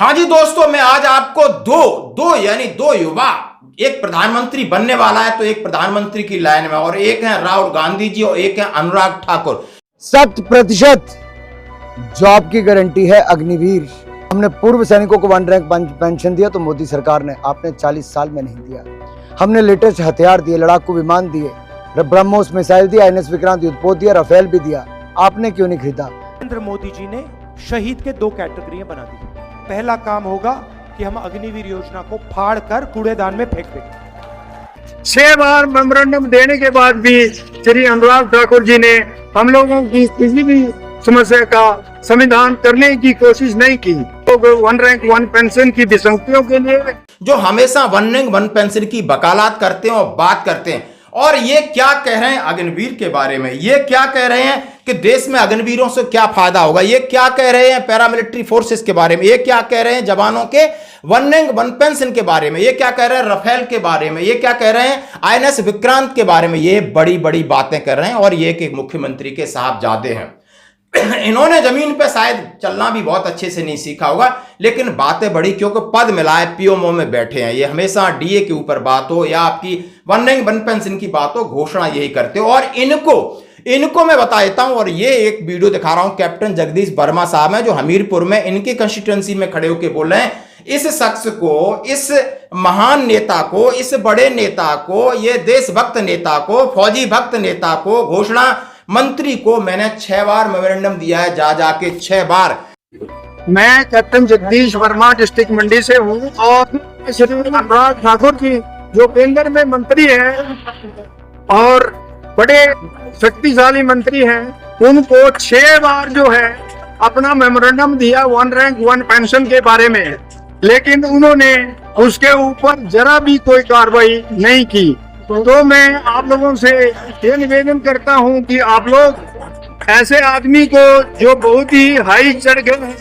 हाँ जी दोस्तों, मैं आज आपको दो युवा, एक प्रधानमंत्री बनने वाला है तो एक प्रधानमंत्री की लाइन में, और एक है राहुल गांधी जी और एक है अनुराग ठाकुर। 100% जॉब की गारंटी है अग्निवीर। हमने पूर्व सैनिकों को 1 रैंक पेंशन दिया तो मोदी सरकार ने, आपने 40 साल में नहीं दिया। हमने लेटेस्ट हथियार दिए, लड़ाकू विमान दिए, ब्रह्मोस मिसाइल दिया, INS विक्रांत युद्धपोत दिया, राफेल भी दिया। आपने क्यों नहीं खरीदा? नरेंद्र मोदी जी ने शहीद के 2 कैटेगरियां बना दी। पहला काम होगा कि हम अग्निवीर योजना को फाड़ कर कूड़ेदान में फेंक देंगे। 6 बार मेमोरेंडम देने के बाद भी श्री अनुराग ठाकुर जी ने हम लोगों की किसी भी समस्या का समाधान करने की कोशिश नहीं की। तो 1 रैंक 1 पेंशन की विसंगतियों के लिए जो हमेशा 1 रैंक 1 पेंशन की वकालत करते हैं और बात करते हैं, और ये क्या कह रहे हैं अग्निवीर के बारे में, ये क्या कह रहे हैं कि देश में अग्निवीरों से क्या फायदा होगा, ये क्या कह रहे हैं पैरामिलिट्री फोर्सेस के बारे में, ये क्या कह रहे हैं जवानों के 1 रैंक 1 पेंशन के बारे में, ये क्या कह रहे हैं राफेल के बारे में, ये क्या कह रहे हैं INS विक्रांत के बारे में, ये बड़ी बड़ी बातें कर रहे हैं। और ये कि मुख्यमंत्री के साहबजादे हैं, इन्होंने जमीन पे शायद चलना भी बहुत अच्छे से नहीं सीखा होगा, लेकिन बातें बड़ी, क्योंकि पद मिलाए PMO में बैठे हैं। ये हमेशा DA के ऊपर बात हो या आपकी 1 रैंक 1 पेंशन की बात हो, घोषणा यही करते हो। और इनको मैं बता देता हूं, और ये एक वीडियो दिखा रहा हूं, कैप्टन जगदीश वर्मा साहब हैं जो हमीरपुर में इनकी कंस्टिट्यूएंसी में खड़े होकर बोल रहे हैं, इस शख्स को, इस महान नेता को, इस बड़े नेता को, ये देशभक्त नेता को, फौजी भक्त नेता को, घोषणा मंत्री को मैंने 6 बार मेमोरेंडम दिया है, जाके 6 बार। मैं कैप्टन जगदीश वर्मा डिस्ट्रिक्ट मंडी से हूँ, और श्री अनुराग ठाकुर जी जो केंद्र में मंत्री हैं और बड़े शक्तिशाली मंत्री हैं, उनको 6 बार जो है अपना मेमोरेंडम दिया 1 रैंक 1 पेंशन के बारे में, लेकिन उन्होंने उसके ऊपर जरा भी कोई कार्रवाई नहीं की। तो मैं आप लोगों से ये निवेदन करता हूं कि आप लोग ऐसे आदमी को जो बहुत ही हाई चढ़ गए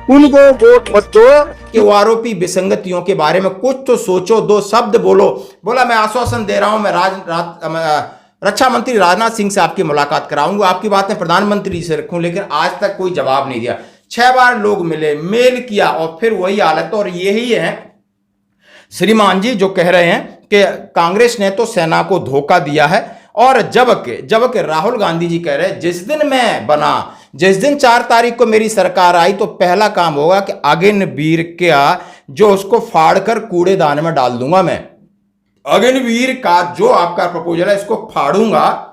उनको वोट मत दो। कि वो आरोपी विसंगतियों के बारे में कुछ तो सोचो, 2 शब्द बोलो। बोला मैं आश्वासन दे रहा हूं, मैं रक्षा मंत्री राजनाथ सिंह से आपकी मुलाकात कराऊंगा, आपकी बातें प्रधानमंत्री से रखूं, लेकिन आज तक कोई जवाब नहीं दिया। 6 बार लोग मिले, मेल किया, और फिर वही हालत। और यही है श्रीमान जी जो कह रहे हैं कि कांग्रेस ने तो सेना को धोखा दिया है, और जबकि राहुल गांधी जी कह रहे हैं जिस दिन मैं बना, जिस दिन 4 तारीख को मेरी सरकार आई, तो पहला काम होगा कि अग्निवीर का जो उसको फाड़ कर कूड़ेदान में डाल दूंगा। मैं अग्निवीर का जो आपका प्रपोजल है इसको फाड़ूंगा,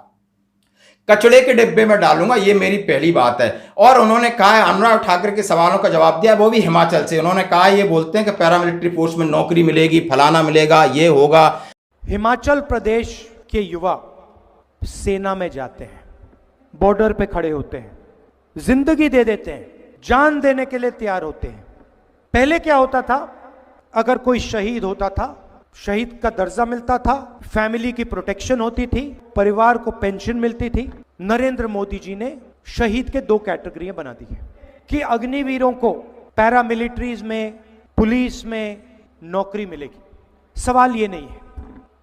कचड़े के डिब्बे में डालूंगा, ये मेरी पहली बात है। और उन्होंने कहा है, अनुराग ठाकुर के सवालों का जवाब दिया, वो भी हिमाचल से। उन्होंने कहा ये बोलते हैं कि पैरामिलिट्री फोर्स में नौकरी मिलेगी, फलाना मिलेगा, ये होगा। हिमाचल प्रदेश के युवा सेना में जाते हैं, बॉर्डर पे खड़े होते हैं, जिंदगी दे देते हैं, जान देने के लिए तैयार होते हैं। पहले क्या होता था, अगर कोई शहीद होता था, शहीद का दर्जा मिलता था, फैमिली की प्रोटेक्शन होती थी, परिवार को पेंशन मिलती थी। नरेंद्र मोदी जी ने शहीद के 2 कैटेगरियां बना दी है कि अग्निवीरों को पैरामिलिट्रीज में, पुलिस में नौकरी मिलेगी। सवाल ये नहीं है,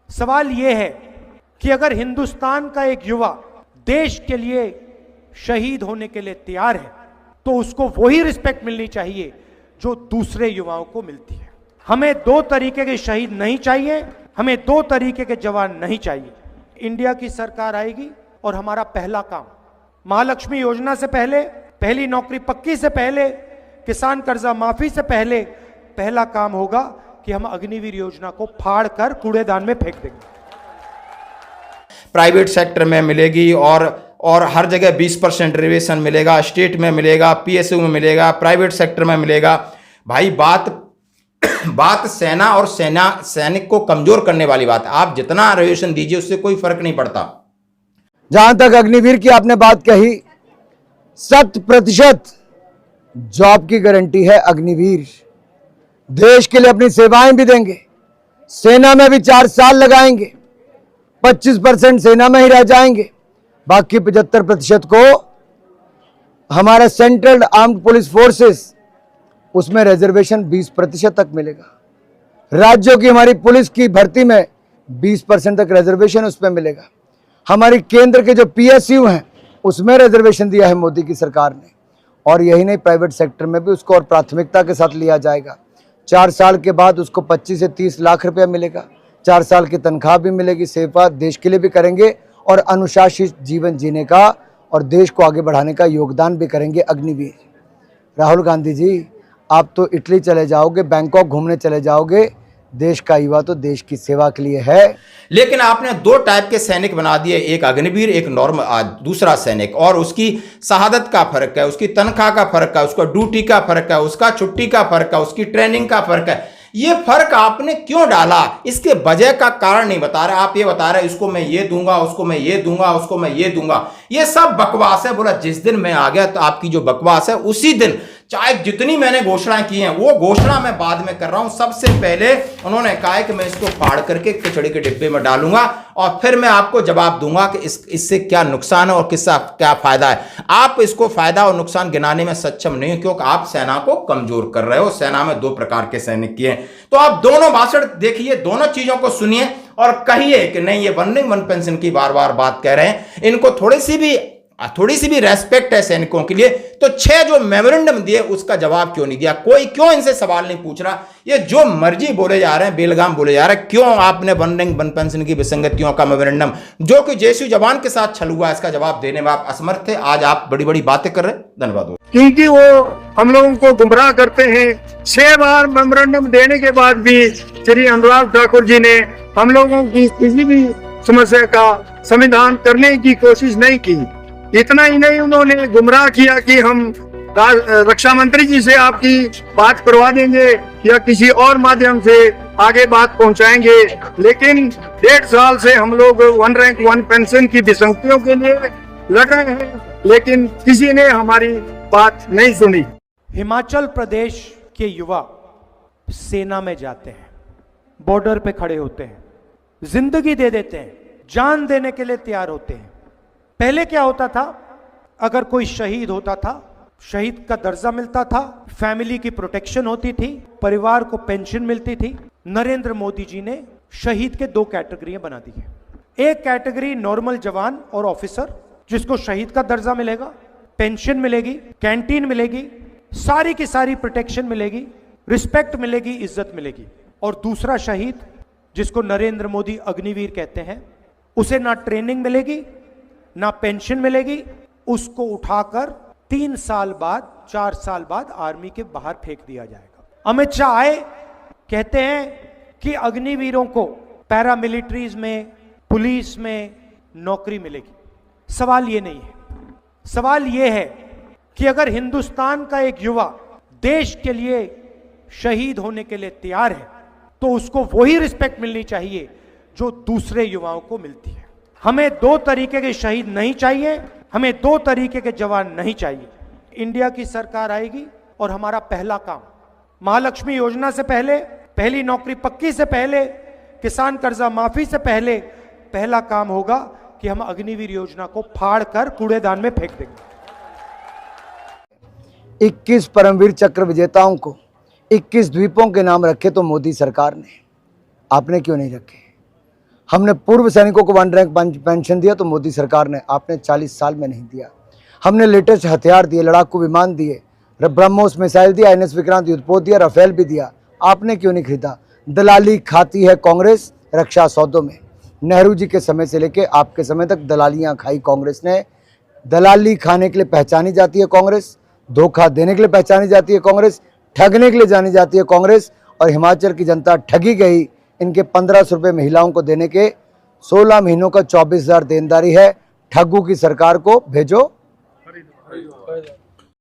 सवाल ये है कि अगर हिंदुस्तान का एक युवा देश के लिए शहीद होने के लिए तैयार है, तो उसको वही रिस्पेक्ट मिलनी चाहिए जो दूसरे युवाओं को मिलती है। हमें 2 तरीके के शहीद नहीं चाहिए, हमें 2 तरीके के जवान नहीं चाहिए। इंडिया की सरकार आएगी और हमारा पहला काम, महालक्ष्मी योजना से पहले, पहली नौकरी पक्की से पहले, किसान कर्जा माफी से पहले, पहला काम होगा कि हम अग्निवीर योजना को फाड़ कर कूड़ेदान में फेंक देंगे। प्राइवेट सेक्टर में मिलेगी, और हर जगह 20% रिजर्वेशन मिलेगा, स्टेट में मिलेगा, PSU में मिलेगा, प्राइवेट सेक्टर में मिलेगा। भाई बात सेना और सैनिक को कमजोर करने वाली बात है। आप जितना रिजर्वेशन दीजिए उससे कोई फर्क नहीं पड़ता। जहां तक अग्निवीर की आपने बात कही, 100% जॉब की गारंटी है अग्निवीर। देश के लिए अपनी सेवाएं भी देंगे, सेना में भी 4 साल लगाएंगे, 25% सेना में ही रह जाएंगे, बाकी 75% को हमारा सेंट्रल आर्म्ड पुलिस फोर्सेस, उसमें रिजर्वेशन 20% तक मिलेगा। राज्यों की हमारी पुलिस की भर्ती में 20% तक रिजर्वेशन उसमें मिलेगा। हमारी केंद्र के जो PSU हैं उसमें रिजर्वेशन दिया है मोदी की सरकार ने, और यही नहीं, प्राइवेट सेक्टर में भी उसको और प्राथमिकता के साथ लिया जाएगा। 4 साल के बाद उसको 25 से 30 लाख रुपया मिलेगा, 4 साल की तनख्वाह भी मिलेगी, सेवा देश के लिए भी करेंगे और अनुशासित जीवन जीने का और देश को आगे बढ़ाने का योगदान भी करेंगे अग्निवीर। राहुल गांधी जी, आप तो इटली चले जाओगे, बैंकॉक घूमने चले जाओगे, देश का युवा तो देश की सेवा के लिए है। लेकिन आपने 2 टाइप के सैनिक बना दिए, एक अग्निवीर, एक नॉर्मल दूसरा सैनिक, और उसकी शहादत का फर्क है, उसकी तनख्वाह का फर्क है, उसका ड्यूटी का फर्क है, उसका छुट्टी का फर्क है, उसकी ट्रेनिंग का फर्क है। ये फर्क आपने क्यों डाला? इसके वजह का कारण नहीं बता रहे। आप ये बता रहे इसको मैं ये दूंगा, उसको मैं ये दूंगा, उसको मैं ये दूंगा। ये सब बकवास है। बोला जिस दिन मैं आ गया तो आपकी जो बकवास है उसी दिन, चाहे जितनी मैंने घोषणाएं की हैं वो घोषणा मैं बाद में कर रहा हूं। सबसे पहले उन्होंने कहा कि मैं इसको फाड़ करके कचड़े के डिब्बे में डालूंगा और फिर मैं आपको जवाब दूंगा कि इससे क्या नुकसान है और किसका क्या फायदा है। आप इसको फायदा और नुकसान गिनाने में सक्षम नहीं हो, क्योंकि आप सेना को कमजोर कर रहे हो। सेना में 2 प्रकार के सैनिक किए हैं। तो आप दोनों भाषण देखिए, दोनों चीजों को सुनिए और कहिए कि नहीं, ये वन पेंशन की बार बार बात कह रहे हैं, इनको थोड़ी सी भी रेस्पेक्ट है सैनिकों के लिए। तो 6 जो मेमोरेंडम दिए उसका जवाब क्यों नहीं दिया? कोई क्यों इनसे सवाल नहीं पूछ रहा? ये जो मर्जी बोले जा रहे हैं, बेलगाम बोले जा रहे हैं। क्यों आपने वन पेंशन की विसंगतियों का मेमोरेंडम, जो कि जेएसयू जवान के साथ छल हुआ, इसका जवाब देने में आप असमर्थ थे। आज आप बड़ी बड़ी बातें कर रहे हैं। धन्यवाद। क्योंकि वो हम लोगों को गुमराह करते हैं। 6 बार मेमोरेंडम देने के बाद भी श्री अनुराग ठाकुर जी ने हम लोगों की किसी भी समस्या का समाधान करने की कोशिश नहीं की। इतना ही नहीं, उन्होंने गुमराह किया कि हम रक्षा मंत्री जी से आपकी बात करवा देंगे या किसी और माध्यम से आगे बात पहुंचाएंगे। लेकिन 1.5 साल से हम लोग 1 रैंक 1 पेंशन की विसंगतियों के लिए लड़ रहे हैं, लेकिन किसी ने हमारी बात नहीं सुनी। हिमाचल प्रदेश के युवा सेना में जाते हैं, बॉर्डर पे खड़े होते हैं, जिंदगी दे देते हैं, जान देने के लिए तैयार होते हैं। पहले क्या होता था? अगर कोई शहीद होता था, शहीद का दर्जा मिलता था, फैमिली की प्रोटेक्शन होती थी, परिवार को पेंशन मिलती थी। नरेंद्र मोदी जी ने शहीद के 2 कैटेगरियां बना दी है। एक कैटेगरी नॉर्मल जवान और ऑफिसर, जिसको शहीद का दर्जा मिलेगा, पेंशन मिलेगी, कैंटीन मिलेगी, सारी की सारी प्रोटेक्शन मिलेगी, रिस्पेक्ट मिलेगी, इज्जत मिलेगी। और दूसरा शहीद, जिसको नरेंद्र मोदी अग्निवीर कहते हैं, उसे ना ट्रेनिंग मिलेगी ना पेंशन मिलेगी, उसको उठाकर 3 साल बाद 4 साल बाद आर्मी के बाहर फेंक दिया जाएगा। अमित शाह आए, कहते हैं कि अग्निवीरों को पैरामिलिट्रीज में, पुलिस में नौकरी मिलेगी। सवाल ये नहीं है। सवाल ये है कि अगर हिंदुस्तान का एक युवा देश के लिए शहीद होने के लिए तैयार है तो उसको वही रिस्पेक्ट मिलनी चाहिए जो दूसरे युवाओं को मिलती है। हमें 2 तरीके के शहीद नहीं चाहिए, हमें 2 तरीके के जवान नहीं चाहिए। इंडिया की सरकार आएगी और हमारा पहला काम, महालक्ष्मी योजना से पहले, पहली नौकरी पक्की से पहले, किसान कर्जा माफी से पहले, पहला काम होगा कि हम अग्निवीर योजना को फाड़ कर कूड़ेदान में फेंक देंगे। 21 परमवीर चक्र विजेताओं को 21 द्वीपों के नाम रखे तो मोदी सरकार ने, आपने क्यों नहीं रखे? हमने पूर्व सैनिकों को 1 रैंक पेंशन दिया तो मोदी सरकार ने, आपने 40 साल में नहीं दिया। हमने लेटेस्ट हथियार दिए, लड़ाकू विमान दिए, ब्रह्मोस मिसाइल दिया, NS विक्रांत युद्धपोत दिया, राफेल भी दिया, आपने क्यों नहीं खरीदा? दलाली खाती है कांग्रेस रक्षा सौदों में। नेहरू जी के समय से लेके आपके समय तक दलालियां खाई कांग्रेस ने। दलाली खाने के लिए पहचानी जाती है कांग्रेस, धोखा देने के लिए पहचानी जाती है कांग्रेस, ठगने के लिए जानी जाती है कांग्रेस। और हिमाचल की जनता ठगी गई। इनके 1500 रुपये महिलाओं को देने के 16 महीनों का 24,000 देनदारी है। ठगू की सरकार को भेजो